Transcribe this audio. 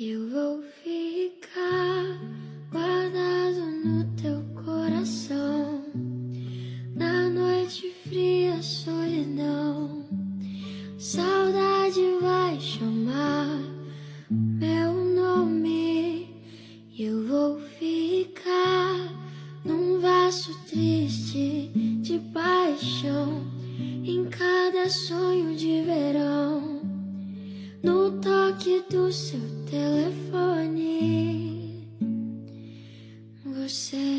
Eu vou ficar guardado no teu coração, na noite fria, solidão. Saudade vai chamar meu nome. Eu vou ficar num vaso triste de paixão, em cada sonho de verão, no toque do seu telefone. Você